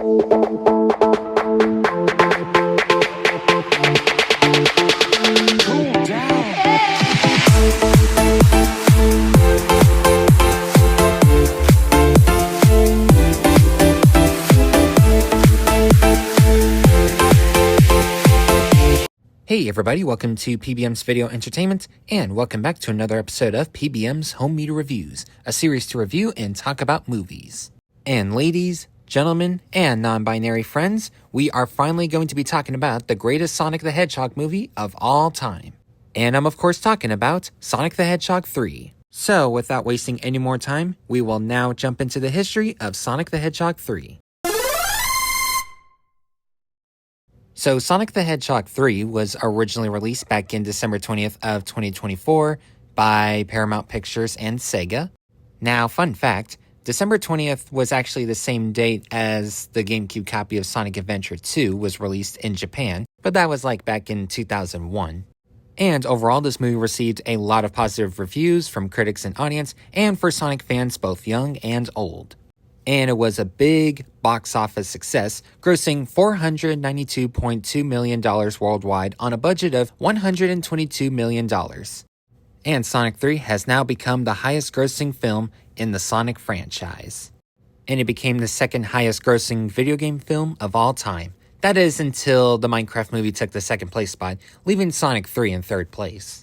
Hey everybody, welcome to PBM's Video Entertainment, and welcome back to another episode of PBM's Home Media Reviews, a series to review and talk about movies. And ladies, gentlemen, and non-binary friends, we are finally going to be talking about the greatest Sonic the Hedgehog movie of all time. And I'm of course talking about Sonic the Hedgehog 3. So without wasting any more time, we will now jump into the history of Sonic the Hedgehog 3. So Sonic the Hedgehog 3 was originally released back in December 20th of 2024 by Paramount Pictures and Sega. Now, fun fact, December 20th was actually the same date as the GameCube copy of Sonic Adventure 2 was released in Japan, but that was like back in 2001. And overall, this movie received a lot of positive reviews from critics and audience, and for Sonic fans both young and old. And it was a big box office success, grossing $492.2 million worldwide on a budget of $122 million. And Sonic 3 has now become the highest grossing film in the Sonic franchise. And it became the second highest grossing video game film of all time. That is until the Minecraft movie took the second place spot, leaving Sonic 3 in third place.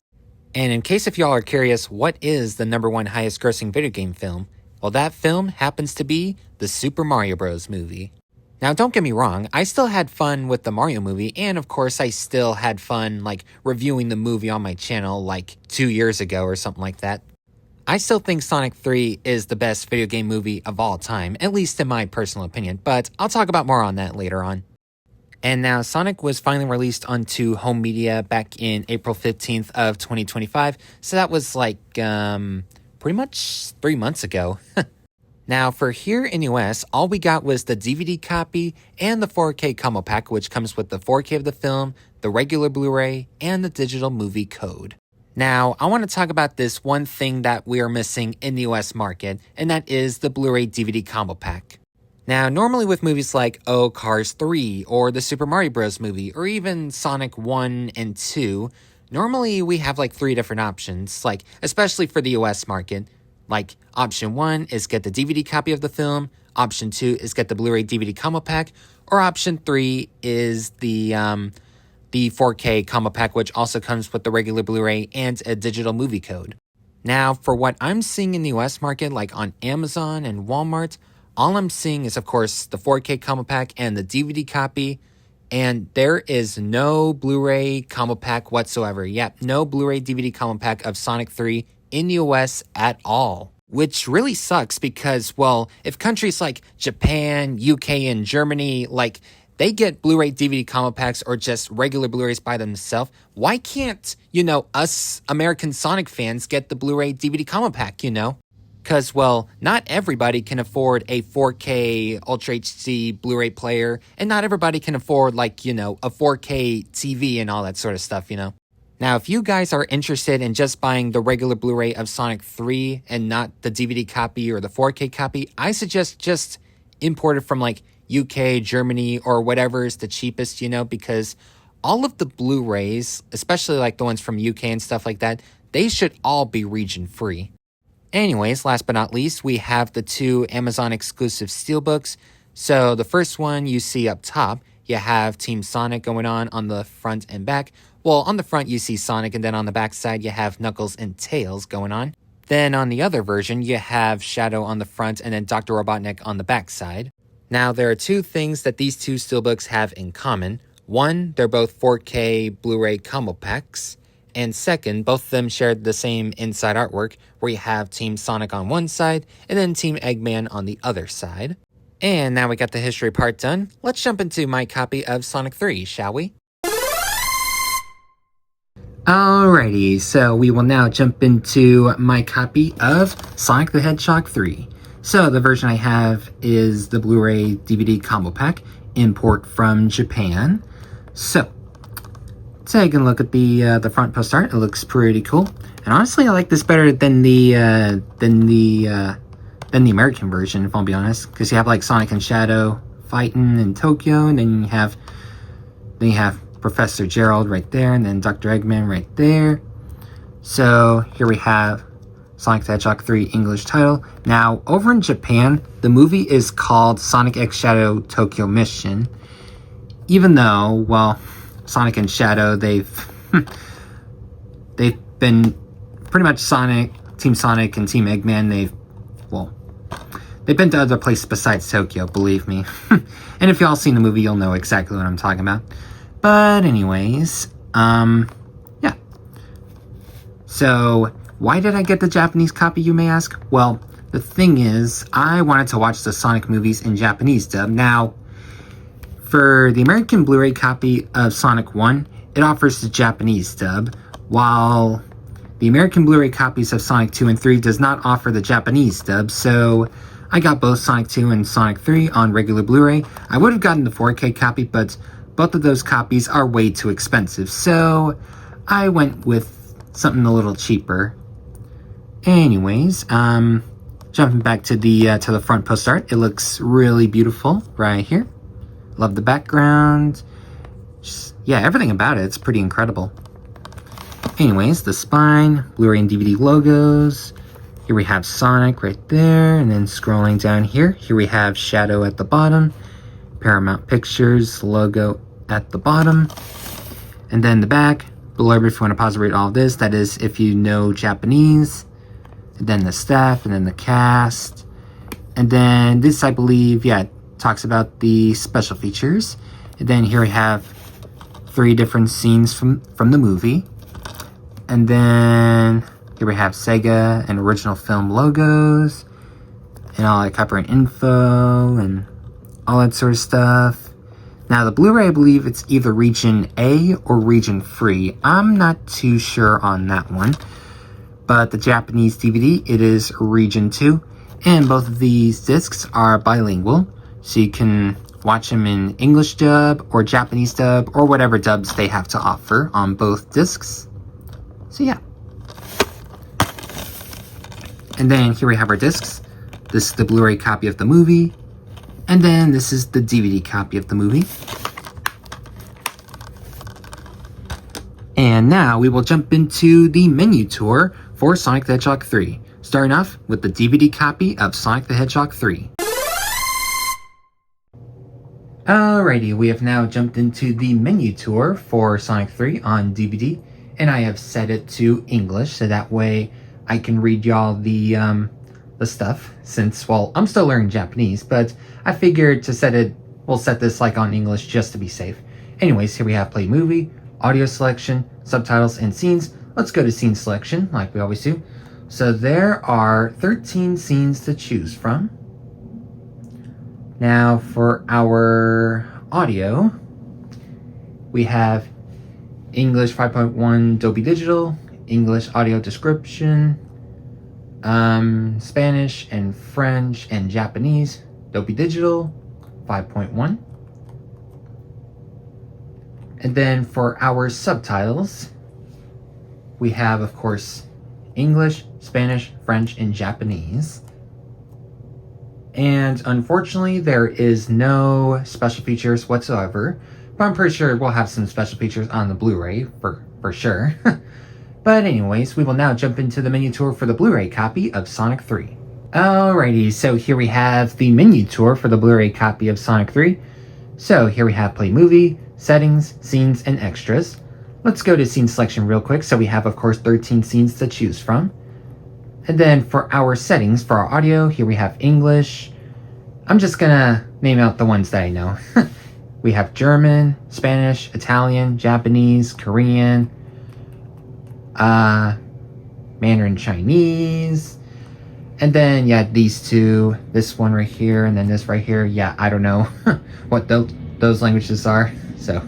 And in case if y'all are curious, what is the number one highest grossing video game film? Well, that film happens to be the Super Mario Bros. Movie. Now, don't get me wrong, I still had fun with the Mario movie, and of course, I still had fun, reviewing the movie on my channel, 2 years ago or something like that. I still think Sonic 3 is the best video game movie of all time, at least in my personal opinion, but I'll talk about more on that later on. And now, Sonic was finally released onto home media back in April 15th of 2025, so that was pretty much 3 months ago. Now, for here in the US, all we got was the DVD copy and the 4K combo pack, which comes with the 4K of the film, the regular Blu-ray, and the digital movie code. Now, I want to talk about this one thing that we are missing in the US market, and that is the Blu-ray DVD combo pack. Now, normally with movies like Cars 3, or the Super Mario Bros. Movie, or even Sonic 1 and 2, normally we have 3 different options, especially for the US market. Option 1 is get the DVD copy of the film, option 2 is get the Blu-ray DVD combo pack, or option 3 is the 4K combo pack, which also comes with the regular Blu-ray and a digital movie code. Now, for what I'm seeing in the US market, on Amazon and Walmart, all I'm seeing is, of course, the 4K combo pack and the DVD copy, and there is no Blu-ray combo pack whatsoever. Yep, no Blu-ray DVD combo pack of Sonic 3 in the US at all. Which really sucks because, well, if countries like Japan, UK, and Germany, they get Blu-ray DVD combo packs or just regular Blu-rays by themselves, why can't, us American Sonic fans get the Blu-ray DVD combo pack, Because, well, not everybody can afford a 4K Ultra HD Blu-ray player, and not everybody can afford, a 4K TV and all that sort of stuff, Now, if you guys are interested in just buying the regular Blu-ray of Sonic 3 and not the DVD copy or the 4K copy, I suggest just import it from, UK, Germany, or whatever is the cheapest, because all of the Blu-rays, especially, the ones from UK and stuff like that, they should all be region-free. Anyways, last but not least, we have the 2 Amazon exclusive steelbooks. So the first one you see up top, you have Team Sonic going on the front and back. Well, on the front you see Sonic, and then on the back side you have Knuckles and Tails going on. Then on the other version, you have Shadow on the front and then Dr. Robotnik on the back side. Now, there are 2 things that these 2 steelbooks have in common. One, they're both 4K Blu-ray combo packs. And second, both of them shared the same inside artwork, where you have Team Sonic on one side, and then Team Eggman on the other side. And now we got the history part done, let's jump into my copy of Sonic 3, shall we? Alrighty, so we will now jump into my copy of Sonic the Hedgehog 3. So the version I have is the Blu-ray DVD combo pack, import from Japan. So, taking a look at the front post art, it looks pretty cool. And honestly, I like this better than the American version, if I'll be honest, because you have Sonic and Shadow fighting in Tokyo, and then you have Professor Gerald right there, and then Dr. Eggman right there. So here we have Sonic the Hedgehog 3 English title. Now, over in Japan, the movie is called Sonic X Shadow Tokyo Mission. Even though, well, Sonic and Shadow, they've been pretty much Team Sonic and Team Eggman, they've been to other places besides Tokyo, believe me. And if y'all seen the movie, you'll know exactly what I'm talking about. But anyways, yeah. So, why did I get the Japanese copy, you may ask? Well, the thing is, I wanted to watch the Sonic movies in Japanese dub. Now, for the American Blu-ray copy of Sonic 1, it offers the Japanese dub, while the American Blu-ray copies of Sonic 2 and 3 does not offer the Japanese dub, so I got both Sonic 2 and Sonic 3 on regular Blu-ray. I would have gotten the 4K copy, but both of those copies are way too expensive, so I went with something a little cheaper. Anyways, jumping back to the front post art, it looks really beautiful right here. Love the background. Yeah, everything about it's pretty incredible. Anyways, the spine, Blu-ray and DVD logos. Here we have Sonic right there, and then scrolling down here we have Shadow at the bottom, Paramount Pictures logo at the bottom, and then the back, blurb if you want to pause and read all of this, that is if you know Japanese, and then the staff, and then the cast, and then this, I believe, yeah, talks about the special features, and then here we have 3 different scenes from the movie, and then here we have Sega and original film logos, and all that copyright info, and all that sort of stuff. Now, the Blu-ray, I believe it's either Region A or Region Free. I'm not too sure on that one. But the Japanese DVD, it is Region 2. And both of these discs are bilingual. So you can watch them in English dub or Japanese dub or whatever dubs they have to offer on both discs. So yeah. And then here we have our discs. This is the Blu-ray copy of the movie. And then this is the DVD copy of the movie. And now we will jump into the menu tour for Sonic the Hedgehog 3, starting off with the DVD copy of Sonic the Hedgehog 3. Alrighty, we have now jumped into the menu tour for Sonic 3 on DVD, and I have set it to English, so that way I can read y'all the stuff, since, well, I'm still learning Japanese, but I figured we'll set this like on English just to be safe. Anyways, here we have play movie, audio selection, subtitles, and scenes. Let's go to scene selection, like we always do. So there are 13 scenes to choose from. Now for our audio, we have English 5.1 Dolby Digital, English audio description, Spanish and French and Japanese Dolby Digital 5.1. And then for our subtitles, we have, of course, English, Spanish, French, and Japanese. And unfortunately, there is no special features whatsoever, but I'm pretty sure we'll have some special features on the Blu-ray for sure. But anyways, we will now jump into the menu tour for the Blu-ray copy of Sonic 3. Alrighty, so here we have the menu tour for the Blu-ray copy of Sonic 3. So here we have play movie, settings, scenes, and extras. Let's go to scene selection real quick. So we have, of course, 13 scenes to choose from. And then for our settings, for our audio, here we have English. I'm just gonna name out the ones that I know. We have German, Spanish, Italian, Japanese, Korean, Mandarin Chinese, and then, yeah, these two, this one right here, and then this right here. Yeah, I don't know what those languages are, so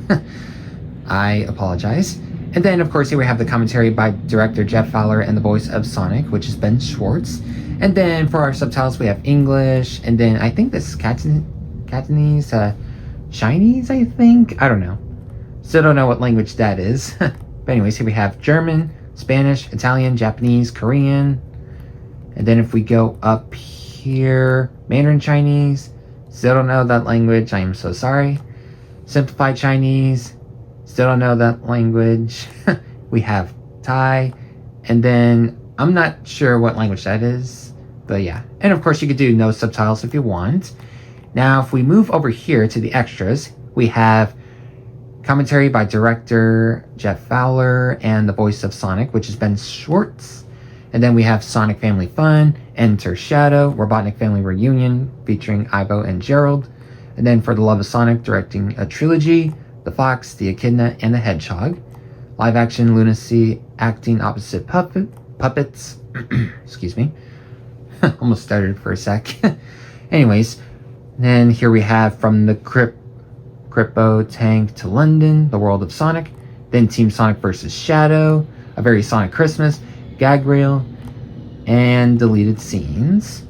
I apologize. And then, of course, here we have the commentary by director Jeff Fowler and the voice of Sonic, which is Ben Schwartz. And then for our subtitles, we have English, and then I think this is Cantonese, Chinese, I think? I don't know. Still don't know what language that is. But anyways, here we have German, Spanish, Italian, Japanese, Korean. And then if we go up here, Mandarin Chinese, Still don't know that language. I am so sorry. Simplified Chinese. Still don't know that language. We have Thai. And then I'm not sure what language that is. But yeah. And of course you could do no subtitles if you want. Now if we move over here to the extras, we have commentary by director Jeff Fowler and the voice of Sonic, which is Ben Schwartz. And then we have Sonic Family Fun, Enter Shadow, Robotnik Family Reunion featuring Ivo and Gerald. And then For the Love of Sonic, directing a trilogy, The Fox, the Echidna, and the Hedgehog. Live action Lunacy, acting opposite puppets. Excuse me. Almost stuttered for a sec. Anyways, then here we have From the Crypto Tank to London, The World of Sonic. Then Team Sonic vs. Shadow, A Very Sonic Christmas, Gag Reel, and deleted scenes.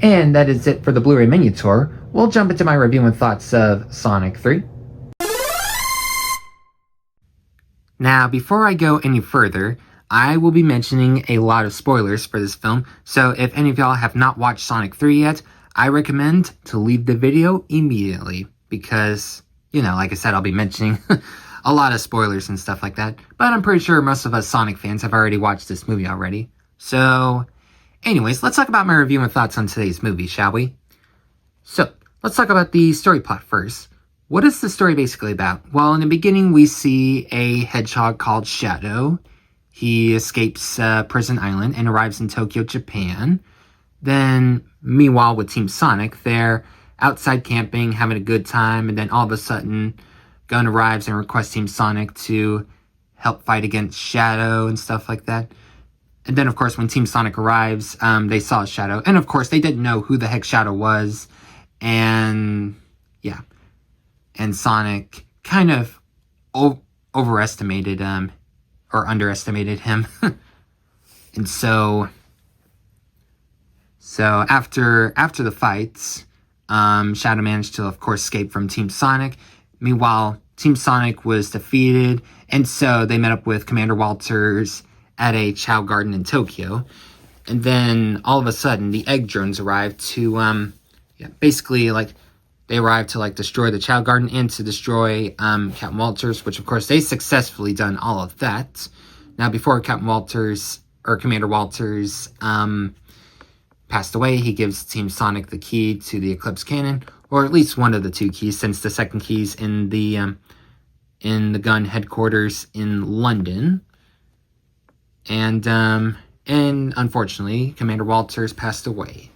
And that is it for the Blu-ray menu tour. We'll jump into my review and thoughts of Sonic 3. Now, before I go any further, I will be mentioning a lot of spoilers for this film, so if any of y'all have not watched Sonic 3 yet, I recommend to leave the video immediately, because, you know, like I said, I'll be mentioning a lot of spoilers and stuff like that, but I'm pretty sure most of us Sonic fans have already watched this movie already. So, anyways, let's talk about my review and thoughts on today's movie, shall we? So, let's talk about the story plot first. What is the story basically about? Well, in the beginning, we see a hedgehog called Shadow. He escapes Prison Island and arrives in Tokyo, Japan. Then, meanwhile, with Team Sonic, they're outside camping, having a good time, and then all of a sudden, Gun arrives and requests Team Sonic to help fight against Shadow and stuff like that. And then, of course, when Team Sonic arrives, they saw Shadow. And, of course, they didn't know who the heck Shadow was. And, yeah. And Sonic kind of overestimated or underestimated him. And so after the fights, Shadow managed to, of course, escape from Team Sonic. Meanwhile, Team Sonic was defeated, and so they met up with Commander Walters at a Chow Garden in Tokyo. And then, all of a sudden, the egg drones arrived to, basically, they arrived to, destroy the Chow Garden and to destroy, Captain Walters, which, of course, they successfully done all of that. Now, before Captain Walters, or Commander Walters, passed away, he gives Team Sonic the key to the Eclipse Cannon, or at least one of the two keys, since the second key's in the gun headquarters in London. And unfortunately, Commander Walters passed away.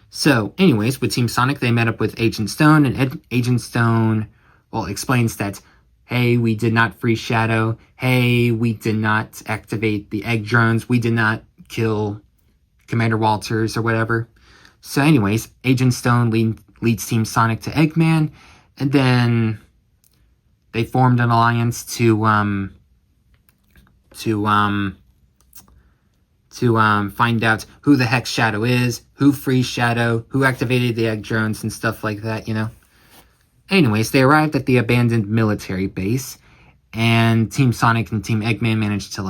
So, anyways, with Team Sonic, they met up with Agent Stone, and Agent Stone, explains that, hey, we did not free Shadow, hey, we did not activate the egg drones, we did not kill Commander Walters or whatever. So, anyways, Agent Stone leads Team Sonic to Eggman, and then they formed an alliance to find out who the heck Shadow is, who frees Shadow, who activated the egg drones and stuff like that, you know. Anyways, they arrived at the abandoned military base, and Team Sonic and Team Eggman managed to,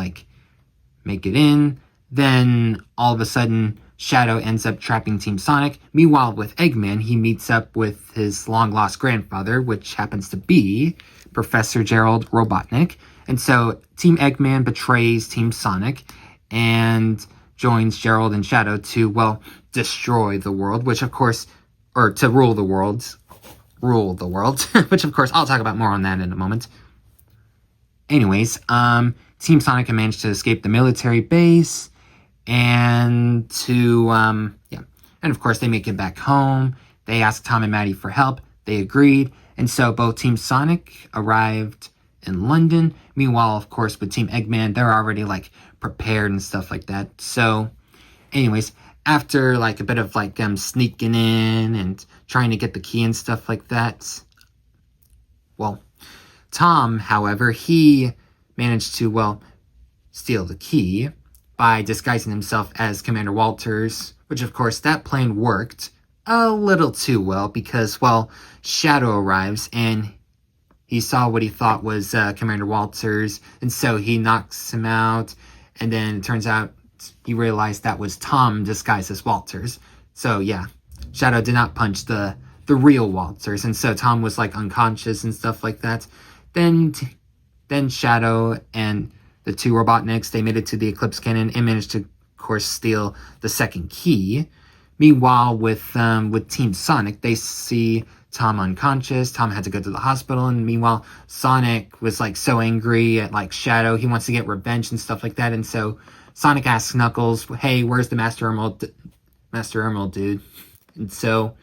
make it in. Then, all of a sudden, Shadow ends up trapping Team Sonic. Meanwhile, with Eggman, he meets up with his long-lost grandfather, which happens to be Professor Gerald Robotnik. And so, Team Eggman betrays Team Sonic and joins Gerald and Shadow to, destroy the world, which of course, or to rule the world, which of course, I'll talk about more on that in a moment. Anyways, Team Sonic managed to escape the military base, and and of course, they make it back home. They ask Tom and Maddie for help. They agreed, and so both Team Sonic arrived in London. Meanwhile, of course, with Team Eggman, they're already, prepared and stuff like that. So, anyways, after, a bit of, them sneaking in and trying to get the key and stuff like that, Tom, however, he managed to, steal the key by disguising himself as Commander Walters, which, of course, that plan worked a little too well because, Shadow arrives and he saw what he thought was Commander Walters, and so he knocks him out, and then it turns out he realized that was Tom disguised as Walters. So, yeah, Shadow did not punch the the real waltzers. And so Tom was like unconscious and stuff like that. Then Shadow and the two Robotniks, they made it to the Eclipse Cannon and managed to, of course, steal the second key. Meanwhile, with Team Sonic, they see Tom unconscious. Tom had to go to the hospital, and meanwhile, Sonic was like so angry at like Shadow. He wants to get revenge and stuff like that. And so Sonic asks Knuckles, "Hey, where's the Master Emerald, dude?" And so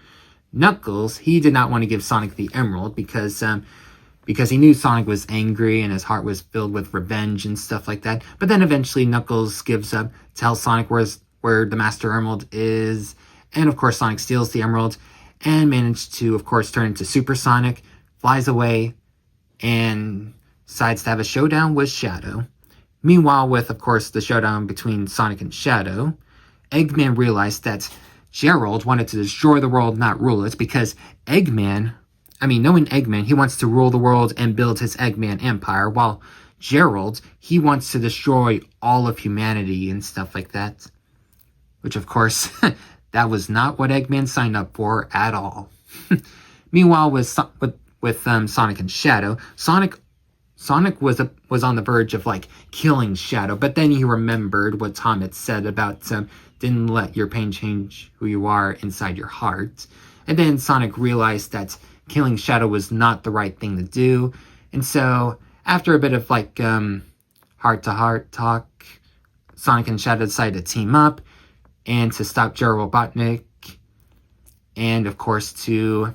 Knuckles, he did not want to give Sonic the Emerald because he knew Sonic was angry and his heart was filled with revenge and stuff like that. But then eventually Knuckles gives up, tells Sonic where the Master Emerald is, and of course Sonic steals the Emerald and managed to, of course, turn into Super Sonic, flies away, and decides to have a showdown with Shadow. Meanwhile, with, of course, the showdown between Sonic and Shadow, Eggman realized that Gerald wanted to destroy the world, not rule it, because knowing Eggman, he wants to rule the world and build his Eggman empire, while Gerald, he wants to destroy all of humanity and stuff like that. Which, of course, that was not what Eggman signed up for at all. Meanwhile, with Sonic and Shadow, Sonic was on the verge of like killing Shadow, but then he remembered what Tom had said about didn't let your pain change who you are inside your heart. And then Sonic realized that killing Shadow was not the right thing to do. And so after a bit of like heart-to-heart talk, Sonic and Shadow decided to team up and to stop Gerald Robotnik, and of course to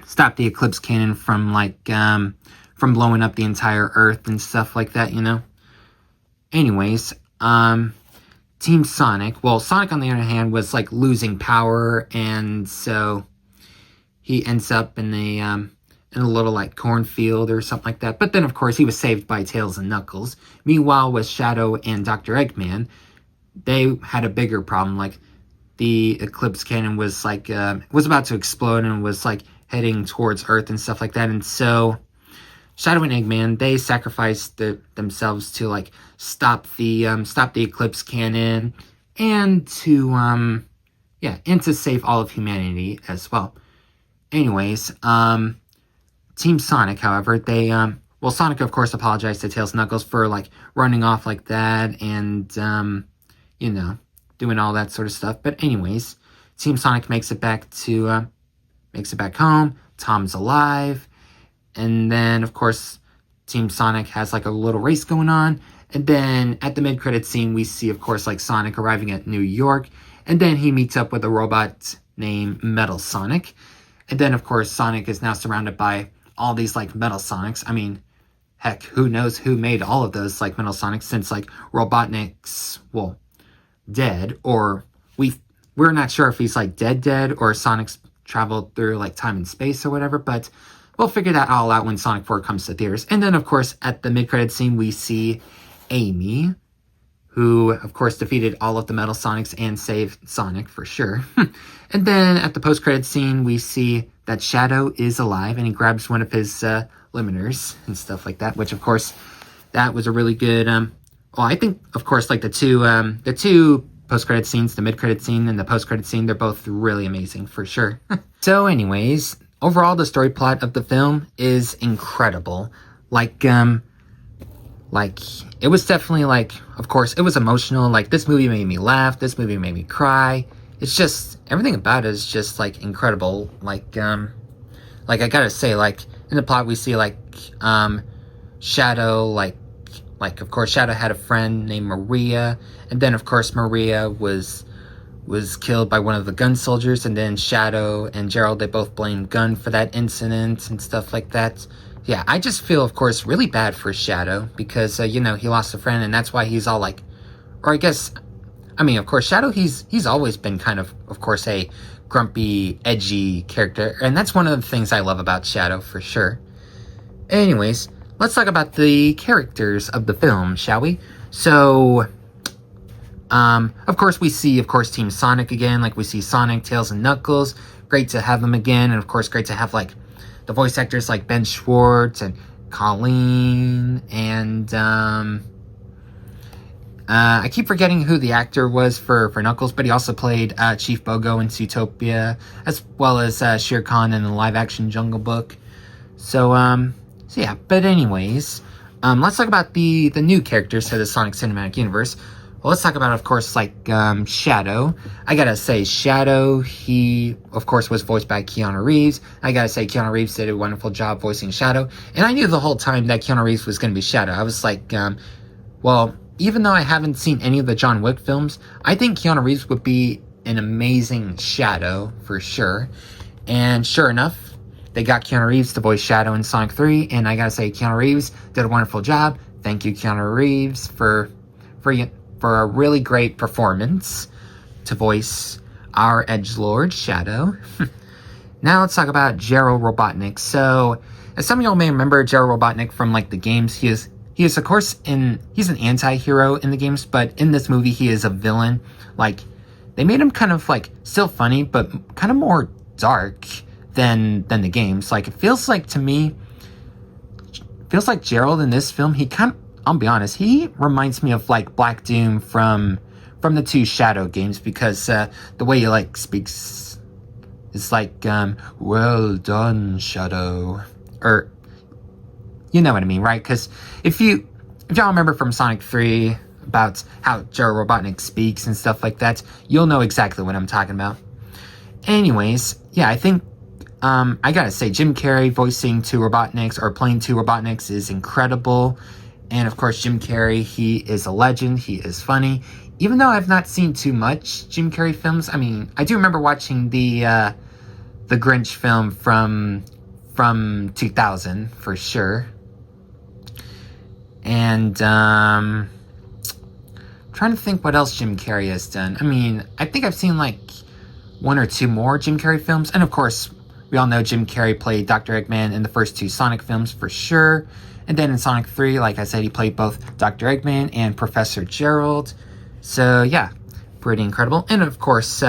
stop the Eclipse Cannon from blowing up the entire Earth and stuff like that, you know. Anyways, Team Sonic. Well, Sonic on the other hand was like losing power, and so he ends up in a little like cornfield or something like that. But then of course he was saved by Tails and Knuckles. Meanwhile, with Shadow and Dr. Eggman, they had a bigger problem. Like the Eclipse Cannon was like was about to explode and was like heading towards Earth and stuff like that. And so Shadow and Eggman, they sacrificed themselves to like stop the Eclipse Cannon and to save all of humanity as well. Anyways, Team Sonic, however, they Sonic of course apologized to Tails and Knuckles for like running off like that and doing all that sort of stuff. But anyways, Team Sonic makes it back home. Tom's alive. And then, of course, Team Sonic has like a little race going on. And then at the mid-credits scene, we see, of course, like Sonic arriving at New York. And then he meets up with a robot named Metal Sonic. And then, of course, Sonic is now surrounded by all these like Metal Sonics. I mean, heck, who knows who made all of those like Metal Sonics, since like Robotnik's, dead, or we're not sure if he's like dead or Sonic's traveled through like time and space or whatever, but we'll figure that all out when Sonic 4 comes to theaters. And then of course at the mid-credit scene we see Amy, who of course defeated all of the Metal Sonics and saved Sonic for sure. And then at the post-credit scene we see that Shadow is alive and he grabs one of his limiters and stuff like that, which of course that was a really good I think, of course, like the two post-credit scenes, the mid-credit scene and the post-credit scene, they're both really amazing, for sure. So anyways, overall, the story plot of the film is incredible. Like, it was definitely, like, of course, it was emotional. Like, this movie made me laugh. This movie made me cry. It's just, everything about it is just, like, incredible. Like, I gotta say, like, in the plot, we see, like, Shadow, of course, Shadow had a friend named Maria, and then, of course, Maria was killed by one of the gun soldiers, and then Shadow and Gerald, they both blamed Gun for that incident and stuff like that. Yeah, I just feel, of course, really bad for Shadow, because, he lost a friend, and that's why he's all like, or I guess, of course, Shadow, he's always been kind of course, a grumpy, edgy character, and that's one of the things I love about Shadow, for sure. Anyways, let's talk about the characters of the film, shall we? So, of course, we see, Team Sonic again. Like, we see Sonic, Tails, and Knuckles. Great to have them again. And, of course, great to have, like, the voice actors like Ben Schwartz and Colleen and, I keep forgetting who the actor was for Knuckles, but he also played Chief Bogo in Zootopia, as well as Shere Khan in the live-action Jungle Book. So yeah. But anyways, let's talk about the new characters to the Sonic Cinematic Universe. Well, let's talk about, of course, like Shadow. I gotta say, Shadow, he, of course, was voiced by Keanu Reeves. I gotta say, Keanu Reeves did a wonderful job voicing Shadow. And I knew the whole time that Keanu Reeves was gonna be Shadow. I was like, well, even though I haven't seen any of the John Wick films, I think Keanu Reeves would be an amazing Shadow, for sure. And sure enough, they got Keanu Reeves to voice Shadow in Sonic 3, and I gotta say, Keanu Reeves did a wonderful job. Thank you, Keanu Reeves, for a really great performance to voice our edgelord, Shadow. Now let's talk about Gerald Robotnik. So, as some of y'all may remember Gerald Robotnik from, like, the games, he is of course he's an anti-hero in the games, but in this movie he is a villain. Like, they made him kind of, like, still funny, but kind of more dark than the games. Like, it feels like, to me, Gerald in this film, I'll be honest, he reminds me of, like, Black Doom from the two Shadow games, because the way he, like, speaks is like, well done, Shadow, or, you know what I mean, right? Because if y'all remember from Sonic 3 about how Gerald Robotnik speaks and stuff like that, you'll know exactly what I'm talking about. Anyways, yeah, I think, I gotta say, Jim Carrey voicing two Robotniks, or playing two Robotniks, is incredible. And of course, Jim Carrey, he is a legend, he is funny. Even though I've not seen too much Jim Carrey films, I mean, I do remember watching the Grinch film from 2000, for sure. And, trying to think what else Jim Carrey has done. I mean, I think I've seen, like, one or two more Jim Carrey films. And of course, we all know Jim Carrey played Dr. Eggman in the first two Sonic films, for sure. And then in Sonic 3, like I said, he played both Dr. Eggman and Professor Gerald. So, yeah, pretty incredible. And, of course,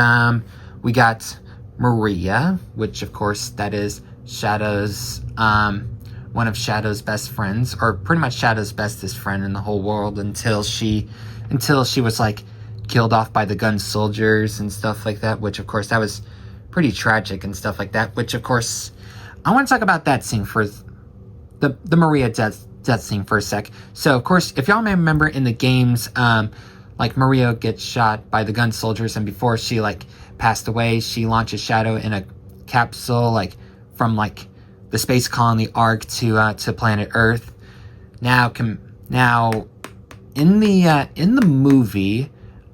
we got Maria, which, of course, that is Shadow's, one of Shadow's best friends, or pretty much Shadow's bestest friend in the whole world, until she was, like, killed off by the gun soldiers and stuff like that, which, of course, that was pretty tragic and stuff like that, which, of course, I want to talk about that scene for the Maria death scene for a sec. So, of course, if y'all may remember in the games, like, Maria gets shot by the gun soldiers, and before she, like, passed away, she launches Shadow in a capsule, like, from, like, the space colony Ark to planet Earth. Now, in the movie,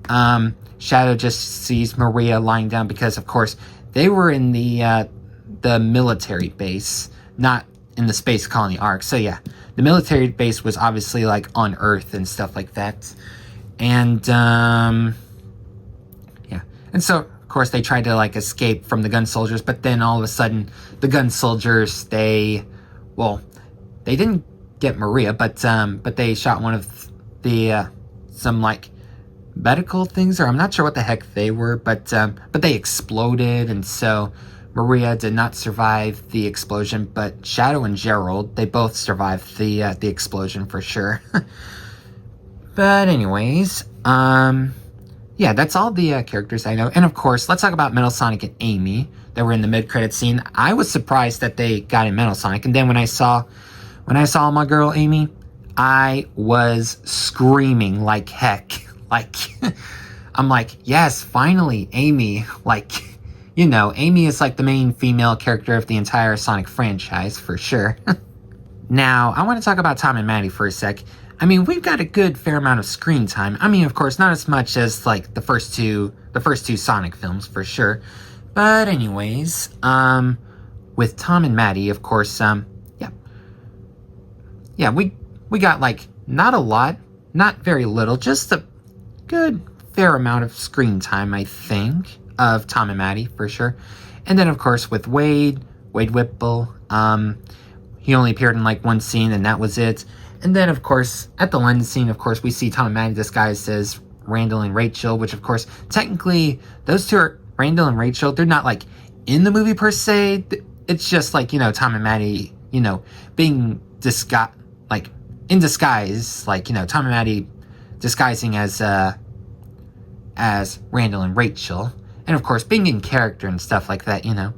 Shadow just sees Maria lying down because, of course, they were in the military base, not in the space colony Ark. So yeah, the military base was obviously, like, on Earth and stuff like that. And yeah, and so of course they tried to, like, escape from the gun soldiers, but then all of a sudden the gun soldiers, they didn't get Maria, but they shot one of the some, like, medical things, or I'm not sure what the heck they were, but they exploded, and so Maria did not survive the explosion, but Shadow and Gerald, they both survived the explosion for sure. But anyways, yeah, that's all the characters I know. And of course, let's talk about Metal Sonic and Amy that were in the mid-credit scene. I was surprised that they got in Metal Sonic, and then when I saw my girl Amy, I was screaming like heck. Like, I'm like, yes, finally, Amy. Like, you know, Amy is, like, the main female character of the entire Sonic franchise, for sure. Now, I want to talk about Tom and Maddie for a sec. I mean, we've got a good fair amount of screen time. I mean, of course, not as much as, like, the first two Sonic films, for sure. But anyways, with Tom and Maddie, of course, yeah, we got, like, not a lot, not very little, just a good fair amount of screen time, I think, of Tom and Maddie, for sure. And then, of course, with Wade Whipple, he only appeared in, like, one scene, and that was it. And then, of course, at the London scene, of course, we see Tom and Maddie disguised as Randall and Rachel, which, of course, technically, those two are, Randall and Rachel, they're not, like, in the movie, per se. It's just, like, you know, Tom and Maddie, you know, being in disguise, like, you know, Tom and Maddie disguising as Randall and Rachel. And of course, being in character and stuff like that, you know.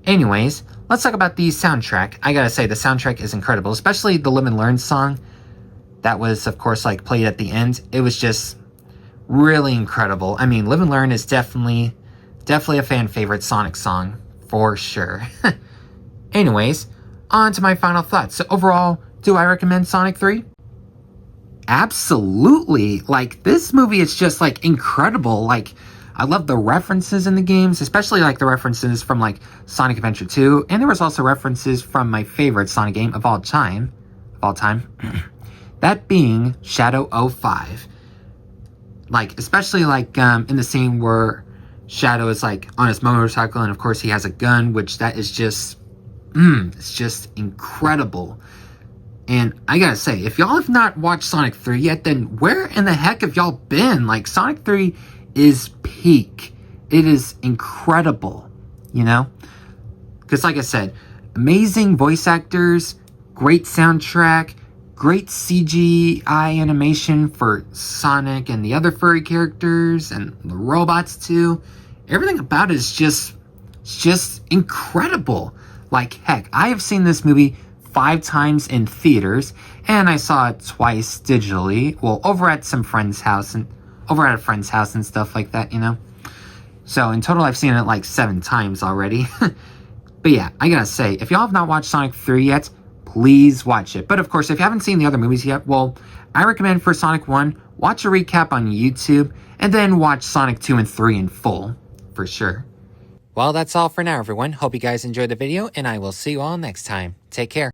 Anyways, let's talk about the soundtrack. I gotta say, the soundtrack is incredible, especially the Live and Learn song. That was, of course, like, played at the end. It was just really incredible. I mean, Live and Learn is definitely a fan favorite Sonic song, for sure. Anyways, on to my final thoughts. So overall, do I recommend Sonic 3? Absolutely. Like, this movie is just, like, incredible. Like, I love the references in the games, especially, like, the references from, like, Sonic Adventure 2. And there was also references from my favorite Sonic game of all time. That being Shadow 05. Like, especially, like, in the scene where Shadow is, like, on his motorcycle, and of course he has a gun, which that is just, it's just incredible. And I gotta say, if y'all have not watched Sonic 3 yet, then where in the heck have y'all been? Like, Sonic 3 is peak. It is incredible, you know? Because like I said, amazing voice actors, great soundtrack, great CGI animation for Sonic and the other furry characters, and the robots too. Everything about it is just incredible. Like, heck, I have seen this movie 5 times in theaters, and I saw it twice digitally. Well, over at a friend's house and stuff like that, you know. So in total, I've seen it like 7 times already. But yeah, I gotta say, if y'all have not watched Sonic 3 yet, please watch it. But of course, if you haven't seen the other movies yet, well, I recommend for Sonic 1, watch a recap on YouTube, and then watch Sonic 2 and 3 in full, for sure. Well, that's all for now, everyone. Hope you guys enjoyed the video, and I will see you all next time. Take care.